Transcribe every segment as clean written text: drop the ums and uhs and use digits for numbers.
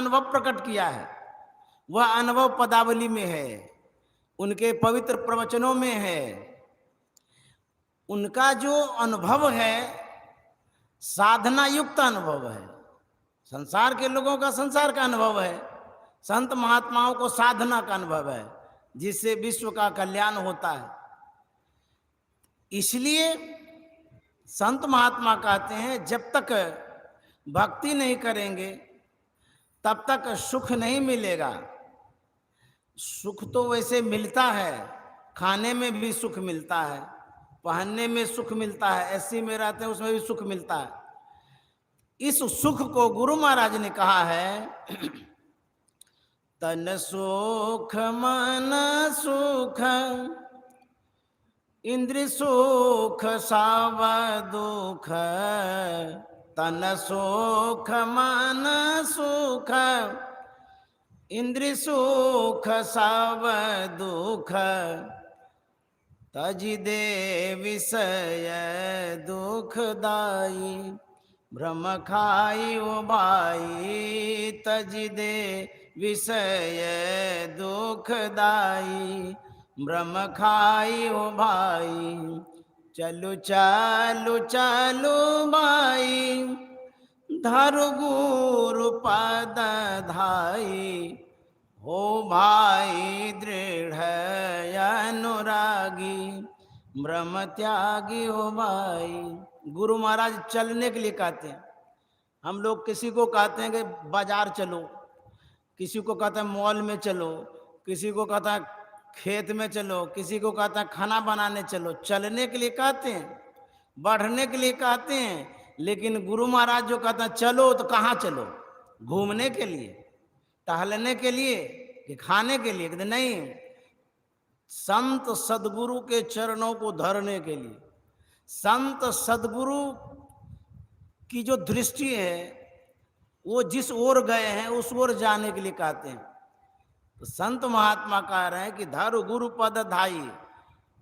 अनुभव प्रकट किया है वह अनुभव पदावली में है, उनके पवित्र प्रवचनों में है। उनका जो अनुभव है साधना युक्त अनुभव है। संसार के लोगों का संसार का अनुभव है, संत महात्माओं को साधना का अनुभव है जिससे विश्व का कल्याण होता है। इसलिए संत महात्मा कहते हैं जब तक भक्ति नहीं करेंगे तब तक सुख नहीं मिलेगा। सुख तो वैसे मिलता है, खाने में भी सुख मिलता है, पहनने में सुख मिलता है, ऐसी में रहते हैं उसमें भी सुख मिलता है। इस सुख को गुरु महाराज ने कहा है तन सुख मन सुख इंद्र सुख साव दुख, तन सुख मन सुख इंद्र सुख साव दुख, तज दे विषय दुखदाई भ्रम खाई ओ भाई, तज दे विषय दुखदाई भ्रम खाई ओ भाई। चलु चलु चलु भाई धरु गुरु पद धाई, हो भाई दृढ़ अनुरागी ब्रह्म त्यागी हो भाई। गुरु महाराज चलने के लिए कहते हैं। हम लोग किसी को कहते हैं कि बाजार चलो, किसी को कहता है मॉल में चलो, किसी को कहता है खेत में चलो, किसी को कहता है खाना बनाने चलो। चलने के लिए कहते हैं, बढ़ने के लिए कहते हैं। लेकिन गुरु महाराज जो कहते हैं चलो तो कहाँ चलो? घूमने के लिए, टहलने के लिए कि खाने के लिए? कहते नहीं, संत सदगुरु के चरणों को धरने के लिए। संत सदगुरु की जो दृष्टि है वो जिस ओर गए हैं उस ओर जाने के लिए कहते हैं। तो संत महात्मा कह रहे हैं कि धरु गुरु पद धाई,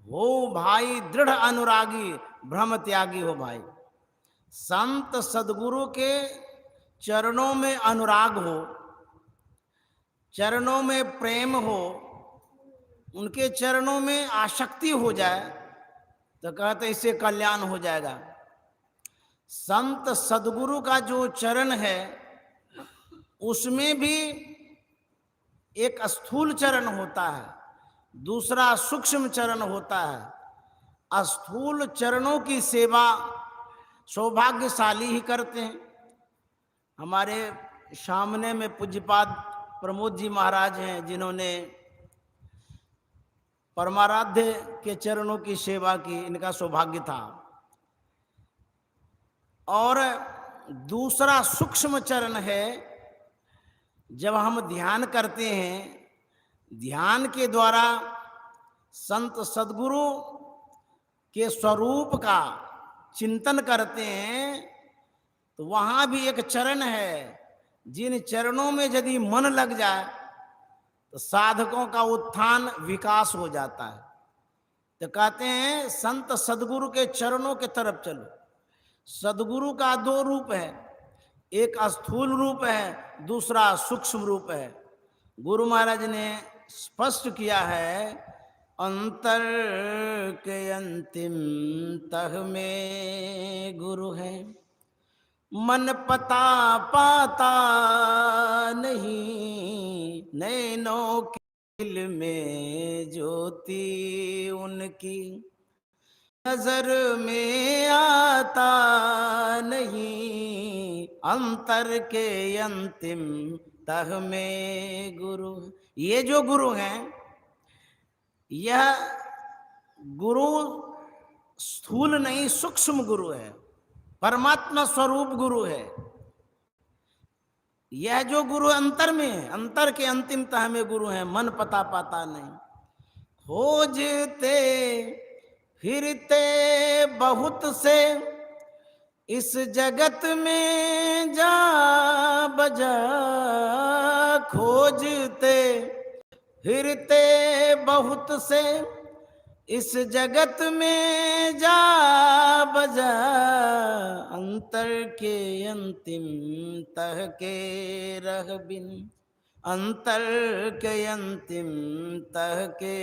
हो भाई दृढ़ अनुरागी भ्रम त्यागी हो भाई। संत सदगुरु के चरणों में अनुराग हो, चरणों में प्रेम हो, उनके चरणों में आसक्ति हो जाए तो कहते इससे कल्याण हो जाएगा। संत सदगुरु का जो चरण है उसमें भी एक स्थूल चरण होता है, दूसरा सूक्ष्म चरण होता है। स्थूल चरणों की सेवा सौभाग्यशाली ही करते हैं। हमारे सामने में पूज्यपाद प्रमोद जी महाराज हैं जिन्होंने परमाराध्य के चरणों की सेवा की, इनका सौभाग्य था। और दूसरा सूक्ष्म चरण है, जब हम ध्यान करते हैं, ध्यान के द्वारा संत सदगुरु के स्वरूप का चिंतन करते हैं, तो वहाँ भी एक चरण है जिन चरणों में यदि मन लग जाए तो साधकों का उत्थान विकास हो जाता है। तो कहते हैं संत सदगुरु के चरणों के तरफ चलो। सदगुरु का दो रूप है, एक स्थूल रूप है, दूसरा सूक्ष्म रूप है। गुरु महाराज ने स्पष्ट किया है अंतर के अंतिम तह में गुरु है, मन पता पाता नहीं, नैनों के दिल में ज्योति उनकी नजर में आता नहीं, अंतर के अंतिम तह में गुरु। ये जो गुरु हैं, यह गुरु स्थूल नहीं सूक्ष्म गुरु है, परमात्मा स्वरूप गुरु है। यह जो गुरु अंतर में है, अंतर के अंतिम तह में गुरु है, मन पता पाता नहीं। खोजते फिरते बहुत से इस जगत में जा बजा, खोजते फिरते बहुत से इस जगत में जा बजा, अंतर के अंतिम तह के रह बिन, अंतर के अंतिम तह के